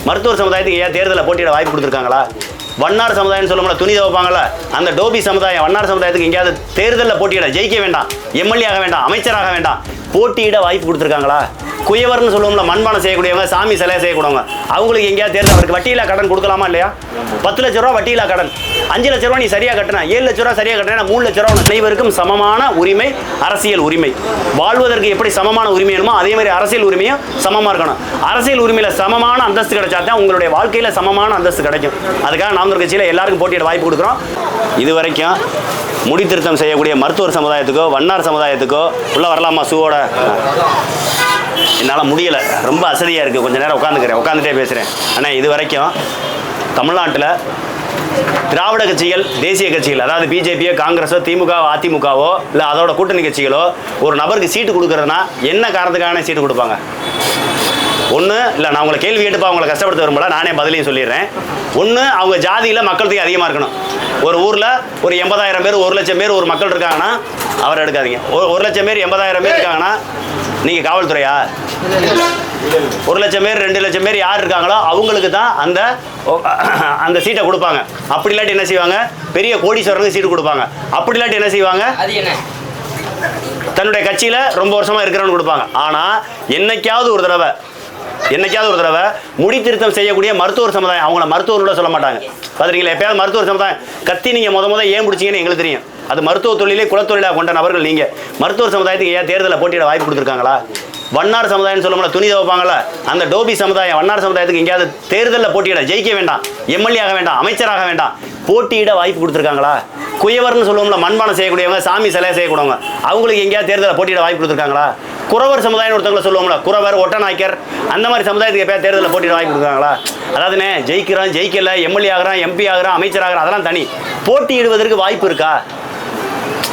மருத்துவர் சமுதாயத்துக்கு ஏன் தேர்தலில் போட்டியிட வாய்ப்பு கொடுத்துருக்காங்களா? வண்ணார் சமுதாயம் சொல்லும்போது துணி துவைப்பாங்களா, அந்த டோபி சமுதாயம் வண்ணார் சமுதாயத்துக்கு எங்கேயாவது தேர்தலில் போட்டியிட ஜெயிக்க வேண்டாம், எம்எல்ஏ ஆக வேண்டாம், அமைச்சராக வேண்டாம், போட்டியிட வாய்ப்பு கொடுத்துருக்காங்களா? குயவர்னு சொல்லுவோம்ல, மண்பானம் செய்யக்கூடியவங்க, சாமி சிலை செய்யக்கூடியவங்க, அவங்களுக்கு எங்கேயாவது தேர்தல் அவருக்கு வட்டியில்லா கடன் கொடுக்கலாமா இல்லையா? 10 லட்ச ரூபா வட்டியில்லா கடன், 5 லட்ச ரூபா நீ சரியாக கட்டினா, 7 லட்ச ரூபா சரியாக கட்டினா 3 லட்ச ரூபா. அனைவருக்கும் சமமான உரிமை, அரசியல் உரிமை. வாழ்வதற்கு எப்படி சமமான உரிமை வேணுமோ அதே மாதிரி அரசியல் உரிமையும் சமமாக இருக்கணும். அரசியல் உரிமையில் சமமான அந்தஸ்து கிடைச்சா தான் உங்களுடைய வாழ்க்கையில் சமமான அந்தஸ்து கிடைக்கும். அதுக்காக நாம் கட்சியில் எல்லாருக்கும் போட்டியிட வாய்ப்பு கொடுக்குறோம். இது வரைக்கும் முடி திருத்தம் செய்யக்கூடிய மருத்துவர் சமுதாயத்துக்கோ வண்ணார் சமுதாயத்துக்கோ உள்ள வரலாமா? ஷூவோட என்னால் முடியலை, ரொம்ப அசதியாக இருக்குது, கொஞ்சம் நேரம் உட்காந்துட்டே பேசுகிறேன். ஆனால் இது வரைக்கும் தமிழ்நாட்டில் திராவிட கட்சிகள், தேசிய கட்சிகள், அதாவது பிஜேபியோ காங்கிரஸோ திமுக அதிமுகவோ இல்லை அதோட கூட்டணி கட்சிகளோ ஒரு நபருக்கு சீட்டு கொடுக்குறதுனா என்ன காரணத்துக்கான சீட்டு கொடுப்பாங்க? ஒன்று இல்லை, நான் உங்களை கேள்வி கேட்டுப்பா அவங்களை கஷ்டப்படுத்த விரும்பல, நானே பதிலையும் சொல்லிடுறேன். ஒன்று, அவங்க ஜாதியில் மக்கள் தொகை அதிகமாக இருக்கணும். ஒரு ஊரில் ஒரு 80,000 பேர் 1 லட்சம் பேர் ஒரு மக்கள் இருக்காங்கன்னா அவரை எடுக்காதீங்க. 1 லட்சம் பேர் 80,000 பேர் இருக்காங்கன்னா நீங்கள் காவல்துறையா? 1 லட்சம் பேர் 2 லட்சம் பேர் யார் இருக்காங்களோ அவங்களுக்கு தான் அந்த சீட்டை கொடுப்பாங்க. அப்படி இல்லாட்டி என்ன செய்வாங்க? பெரிய கோடீஸ்வரனுக்கு சீட்டு கொடுப்பாங்க. அப்படி இல்லாட்டி என்ன செய்வாங்க? தன்னுடைய கட்சியில் ரொம்ப வருஷமாக இருக்கிறவனு கொடுப்பாங்க. ஆனால் என்னைக்காவது ஒரு தடவை முடி திருத்தம் செய்யக்கூடிய மருத்துவர் சமுதாயம், அவங்கள மருத்துவர்களோட சொல்ல மாட்டாங்க. பார்த்துருக்கீங்களா? எப்பயாவது மருத்துவர் சமுதாயம் கத்தி நீங்கள் முத ஏன் பிடிச்சிங்கன்னு எங்களுக்கு தெரியும். அது மருத்துவ தொழிலே குலத்தொழிலாக கொண்ட நபர்கள் நீங்கள். மருத்துவர் சமுதாயத்துக்கு ஏன் தேர்தலில் போட்டியிட வாய்ப்பு கொடுத்துருக்காங்களா? வண்ணார் சமுதாயம் சொல்லும்போது துணி துவைப்பாங்களா, அந்த டோபி சமுதாயம் வண்ணார் சமுதாயத்துக்கு எங்கேயாவது தேர்தலில் போட்டியிட ஜெயிக்க வேண்டாம், எம்எல்ஏ ஆக வேண்டாம், அமைச்சராக வேண்டாம், போட்டியிட வாய்ப்பு கொடுத்துருக்காங்களா? குயவர்னு சொல்லுவோம்ல, மண்பானம் செய்யக்கூடியவங்க, சாமி சிலை செய்யக்கூடியவங்க, அவங்களுக்கு எங்கேயாவது தேர்தலில் போட்டியிட வாய்ப்பு கொடுத்துருக்காங்களா? குறவர் சமுதாயம் ஒருத்தவங்களை சொல்லுவோம்ல, குறவர், ஒட்டநாய்க்கர், அந்த மாதிரி சமுதாயத்துக்கு எப்போ தேர்தலில் போட்டியிட வாய்ப்பு கொடுக்குறாங்களா? அதாவதுனே ஜெயிக்கிறான், ஜெயிக்கல, எம்எல்ஏ ஆகிறான், எம்பி ஆகிறான், அமைச்சர் ஆகிறான், அதெல்லாம் தனி. போட்டியிடுவதற்கு வாய்ப்பு இருக்கா?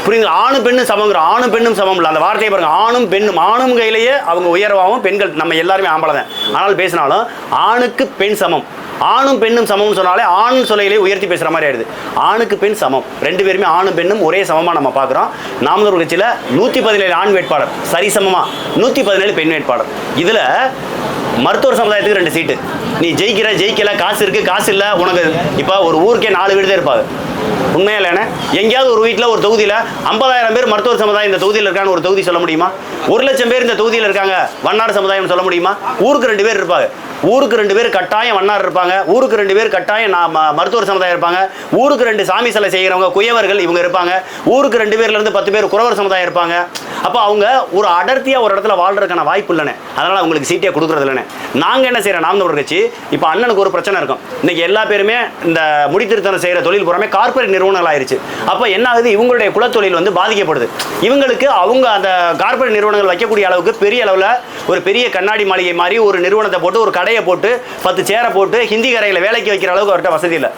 புரியுது? ஆணும் பெண்ணும் சமங்கிறோம். ஆணும் பெண்ணும் சமம் இல்லை, அந்த வார்த்தையை பாருங்க. ஆணும் பெண்ணும், ஆணும் கையிலேயே அவங்க உயர்வாகவும், பெண்கள் நம்ம எல்லாருமே ஆம்பளை தான். ஆனால் பேசினாலும் ஆணுக்கு பெண் சமம், ஆணும் பெண்ணும் சமம்னு சொன்னாலே ஆண் சொல்லையிலே உயர்த்தி பேசுகிற மாதிரி ஆயிடுது. ஆணுக்கு பெண் சமம், 2 பேருமே ஆணும் பெண்ணும் ஒரே சமமாக நம்ம பார்க்குறோம். நாம் ஒரு கட்சியில் 117 ஆண் வேட்பாளர், சரிசமமாக 117 பெண் வேட்பாளர். இதில் மருத்துவர் சமுதாயத்துக்கு 2 சீட்டு. நீ ஜெயிக்கல, காசு இருக்குது, காசு இல்லை உனக்கு. இப்போ ஒரு ஊருக்கே 4 வீடு தான் இருப்பாங்க. உண்மையா இல்லைண்ணே? எங்கேயாவது ஒரு வீட்டில் ஒரு தொகுதியில் 50,000 பேர் மருத்துவர் சமுதாயம் இந்த தொகுதியில் இருக்கான்னு ஒரு தொகுதி சொல்ல முடியுமா? 1 லட்சம் பேர் இந்த தொகுதியில் இருக்காங்க வண்ணார் சமுதாயம் சொல்ல முடியுமா? ஊருக்கு 2 பேர் இருப்பாங்க. ஊருக்கு 2 பேர் கட்டாயம் வண்ணார் இருப்பாங்க. ஊருக்கு 2 பேர் கட்டாயம் மருத்துவர் சமுதாயம் இருப்பாங்க. ஊருக்கு 2 சாமி சிலை செய்கிறவங்க குயவர்கள் இவங்க இருப்பாங்க. ஊருக்கு 2 பேர்லேருந்து 10 பேர் குறவர் சமுதாயம் இருப்பாங்க. அப்போ அவங்க ஒரு அடர்த்தியாக ஒரு இடத்துல வாழ்றதுக்கான வாய்ப்பு இல்லைண்ணே. அதனால் அவங்களுக்கு சீட்டே கொடுக்குறது இல்லைண்ணே. நாங்கள் என்ன செய்கிறோம்? நாம் ஒரு கட்சி இப்போ அண்ணனுக்கு ஒரு பிரச்சனை இருக்கும். இன்றைக்கி எல்லா பேருமே இந்த முடித்திருத்தம் செய்கிற தொழில் புறமே கார்பரேட் நிறுவனங்கள் ஆயிடுச்சு. அப்போ என்ன ஆகுது? இவங்களுடைய குலத்தொழில் வந்து பாதிக்கப்படுது. இவங்களுக்கு அவங்க அந்த கார்பரேட் நிறுவனங்கள் வைக்கக்கூடிய அளவுக்கு பெரிய அளவில் ஒரு பெரிய கண்ணாடி மாளிகை மாதிரி ஒரு நிறுவனத்தை போட்டு, ஒரு கடையை போட்டு, 10 சேரை போட்டு ஹிந்தி கரையில் வேலைக்கு வைக்கிற அளவுக்கு அவர்கிட்ட வசதி இல்லை.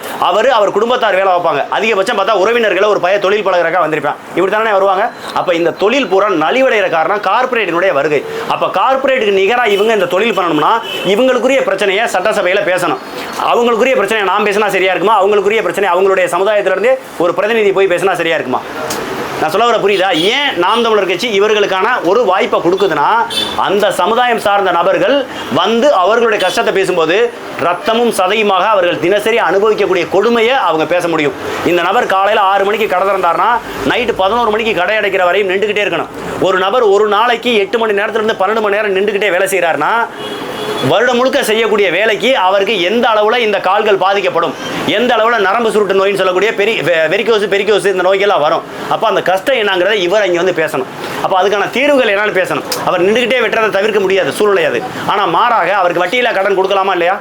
அவர் குடும்பத்தார் வேலை வைப்பாங்க. அதிகபட்சம் பார்த்தா உறவினர்களை ஒரு பையன் தொழில் பழகிறக்காக வந்திருப்பான். இப்படி தானே வருவாங்க. அப்போ இந்த தொழில் பூரா நலிவடைகிற காரணம் கார்பரேட்டினுடைய வருகை. அப்போ கார்பரேட்டுக்கு நிகராக இவங்க இந்த தொழில் பண்ணணும்னா இவங்களுக்குரிய பிரச்சனையை சட்டசபையில் பேசணும். அவங்களுக்குரிய பிரச்சனையை நாம் பேசினா சரியா இருக்குமா? அவங்களுக்குரிய பிரச்சனை அவங்களுடைய சமுதாயத்திலிருந்து ஒரு பிரதிநிதி போய் பேசினா சரியா இருக்குமா? நான் சொல்ல வர புரியுதா? ஏன் நாம் தமிழர் கட்சி இவர்களுக்கான ஒரு வாய்ப்பை கொடுக்குதுன்னா, அந்த சமுதாயம் சார்ந்த நபர்கள் வந்து அவர்களுடைய கஷ்டத்தை பேசும்போது ரத்தமும் சதையுமாக அவர்கள் தினசரி அனுபவிக்கக்கூடிய கொடுமையை அவங்க பேச முடியும். இந்த நபர் காலையில் 6 மணிக்கு கடை திறந்தார்னா நைட்டு 11 மணிக்கு கடை அடைக்கிற வரையும் நின்றுக்கிட்டே இருக்கணும். ஒரு நபர் ஒரு நாளைக்கு 8 மணி நேரத்திலிருந்து 12 மணி நேரம் நின்றுக்கிட்டே வேலை செய்கிறாருன்னா வருடம் முழுக்க செய்யக்கூடிய வேலைக்கு அவருக்கு எந்த அளவில் இந்த கால்கள் பாதிக்கப்படும், எந்த அளவில் நரம்பு சுருட்டு நோயின்னு சொல்லக்கூடிய பெரிக்கோசு இந்த நோய்கள்லாம் வரும். அப்போ அந்த கஷ்டம் என்னங்கிறத இவர் அங்கே வந்து பேசணும். அப்போ அதுக்கான தீர்வுகள் என்னன்னு பேசணும். அவர் நின்றுக்கிட்டே வெட்டுறதை தவிர்க்க முடியாது சூழ்நிலை அது. ஆனால் மாறாக அவருக்கு வட்டியில்லா கடன் கொடுக்கலாமா இல்லையா?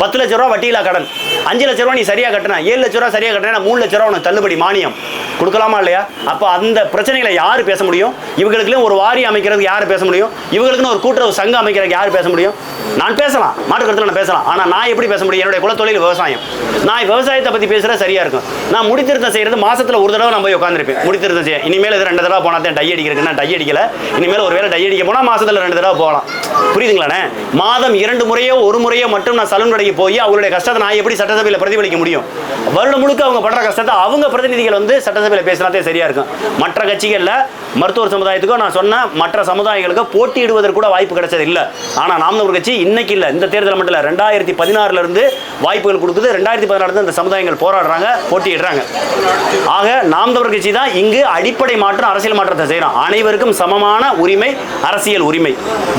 10 லட்ச ரூபா வட்டியில்லா கடன், 5 லட்ச ரூபா நீ சரியாக கட்டினா, 7 லட்ச ரூபா சரியாக கட்டினா 3 லட்ச ரூபா உனக்கு தள்ளுபடி மானியம் கொடுக்கலாமா இல்லையா? அப்போ அந்த பிரச்சனைகளை யார் பேச முடியும்? இவங்களுக்குன்னு ஒரு வாரியம் அமைக்கிறதுக்கு யார் பேச முடியும்? இவங்களுக்குன்னு ஒரு கூட்டுறவு சங்கம் அமைக்கிறதுக்கு யார் பேச முடியும்? நான் பேசலாம், மாற்று கருத்தில் நான் பேசலாம். ஆனால் நான் எப்படி பேச முடியும்? என்னுடைய குலத்தொழில் விவசாயம். நான் விவசாயத்தை பற்றி பேசுகிறது சரியாக இருக்கும். நான் முடித்திருத்தம் செய்கிறது மாதத்தில் ஒரு தடவை நான் போய் உட்காந்துருப்பேன் முடித்திருத்தம் செய்ய. இனிமேல் இது 2 தடவை போனால் தான் டை அடிக்கிறதுக்கு நான் டை அடிக்கல. இனிமேல் ஒரு வேளை டை அடிக்க போனால் மாதத்தில் 2 தடவை போகலாம். புரியுதுங்களாண்ணே? மாதம் 2 முறையோ 1 முறையோ மட்டும் நான் சலூன் கடைக்கு போய் அவங்களுடைய கஷ்டத்தை நான் எப்படி சட்டசபையில் பிரதிபலிக்க முடியும்? வருடம் முழுக்க அவங்க படுற கஷ்டத்தை அவங்க பிரதிநிதிகள் வந்து சட்டசபை சட்டசபையில் பேசினாதே சரியாக இருக்கும். மற்ற கட்சிகளில் மருத்துவர் சமுதாயத்துக்கும் நான் சொன்ன மற்ற சமுதாயங்களுக்கு போட்டியிடுவதற்கு கூட வாய்ப்பு கிடைச்சது இல்லை. ஆனால் நாம் தமிழர் கட்சி இன்னைக்கு இல்லை, இந்த தேர்தல் மட்டும் இல்லை, 2016 வாய்ப்புகள் கொடுக்குது. 2016 இந்த சமுதாயங்கள் போராடுறாங்க, போட்டியிடுறாங்க. ஆக நாம் தமிழர் கட்சி தான் இங்கு அடிப்படை மாற்றம், அரசியல் மாற்றத்தை செய்கிறோம். அனைவருக்கும் சமமான உரிமை, அரசியல் உரிமை.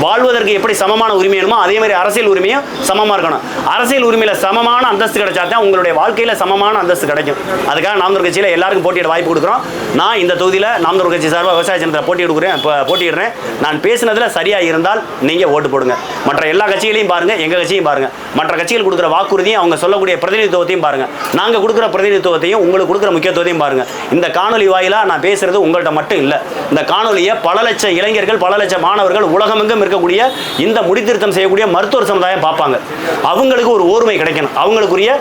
வாழ்வதற்கு எப்படி சமமான உரிமை வேணுமோ அதே மாதிரி அரசியல் உரிமையும் சமமாக இருக்கணும். அரசியல் உரிமையில் சமமான அந்தஸ்து கிடைச்சா தான் உங்களுடைய வாழ்க்கையில் சமமான அந்தஸ்து கிடைக்கும். அதுக்காக நாம் தமிழர் கட்சியில் எல்லாருக்கும் போட்டியிட வாய்ப்பு கொடுக்குறோம். நான் இந்த தொகுதியில் நாம் தமிழர் கட்சி சார்பாக விவசாய சின்னத்தில் போட்டியிடுறேன். நான் பேசினதில் சரியாக இருந்தால் நீங்கள் ஓட்டு போடுங்க. மற்ற எல்லா கட்சிகளையும் பாருங்கள், எங்கள் கட்சியும் பாருங்கள். மற்ற கட்சிகள் கொடுக்குற வாக்குறுதியும் அவங்க சொல்லக்கூடிய பிரதிநிதித்துவத்தையும் பாருங்கள். நாங்கள் கொடுக்குற பிரதிநிதித்துவத்தையும் உங்களுக்கு கொடுக்குற முக்கியத்துவத்தையும் பாருங்கள். இந்த காணொலி வாயிலாக நான் பேசுறது உங்கள்கிட்ட மட்டும் இல்லை. இந்த காணொலியை பல லட்சம் இளைஞர்கள், பல லட்சம் மாணவர்கள், உலகமெங்கும் இருக்கக்கூடிய இந்த முடித்திருத்தம் செய்யக்கூடிய மருத்துவர் சமுதாயம் பார்ப்பாங்க. அவங்களுக்கு ஒரு ஓர்மை கிடைக்கணும். அவங்களுக்குரிய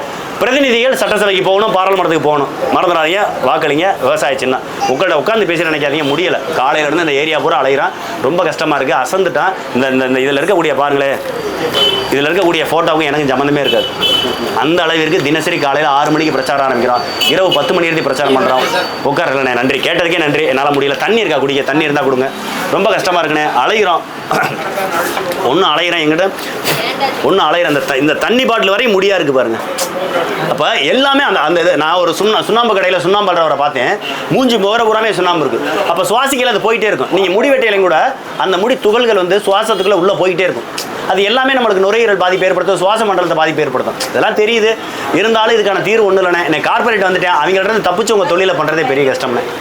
பிரதிநிதிகள் சட்டசபைக்கு போகணும், பாராளுமன்றத்துக்கு போகணும். மறந்துடாதீங்க, வாக்களிங்க. விவசாய சின்னம். உங்கள்கிட்ட உட்காந்து பேச நினைக்காதீங்க, முடியலை. காலையிலேருந்து இந்த ஏரியா பூரா அலைகிறான், ரொம்ப கஷ்டமாக இருக்குது, அசந்துட்டான். இந்த இதில் இருக்கக்கூடிய பாருங்களேன், இதில் இருக்கக்கூடிய ஃபோட்டோவுக்கும் எனக்கு சம்மந்தமே இருக்காது. அந்த அளவிற்கு தினசரி காலையில் 6 மணிக்கு பிரச்சாரம் ஆரம்பிக்கிறோம், இரவு 10 மணி வரைக்கும் பிரச்சாரம் பண்ணுறோம். உட்காரலண்ணே, நன்றி, கேட்டதுக்கே நன்றி. என்னால் முடியல. தண்ணி இருக்கா குடிக்க? தண்ணி இருந்தால் கொடுங்க. ரொம்ப கஷ்டமாக இருக்குண்ணே, அலைகிறோம். ஒன்றும் அலைகிறேன், எங்கிட்ட ஒன்றும் அலைகிறேன். இந்த தண்ணி பாட்டில் வரையும் முடியாக இருக்குது பாருங்கள். அப்போ எல்லாமே அந்த இது. நான் ஒரு சுண்ணாம்பு கடையில் சுண்ணாம்பு அல்றவரை பார்த்தேன், மூஞ்சி போகிற பூராமே சுண்ணாம்பு இருக்குது. அப்போ சுவாசிக்கல அது போயிட்டே இருக்கும். நீங்கள் முடி வெட்டையிலையும் கூட அந்த முடி துகள்கள் வந்து சுவாசத்துக்குள்ளே உள்ளே போயிட்டே இருக்கும். அது எல்லாமே நம்மளுக்கு நுரையீரல் பாதிப்பு ஏற்படுத்தும், சுவாச மண்டலத்தை பாதிப்பு ஏற்படுத்தும். இதெல்லாம் தெரியுது. இருந்தாலும் இதுக்கான தீர்வு ஒன்றும் இல்லைண்ணே. என்னை கார்பரேட் வந்துட்டேன், அவங்கள்ட்ட தப்பிச்சு உங்கள் தொழிலை பண்ணுறதே பெரிய கஷ்டம்ண்ணே.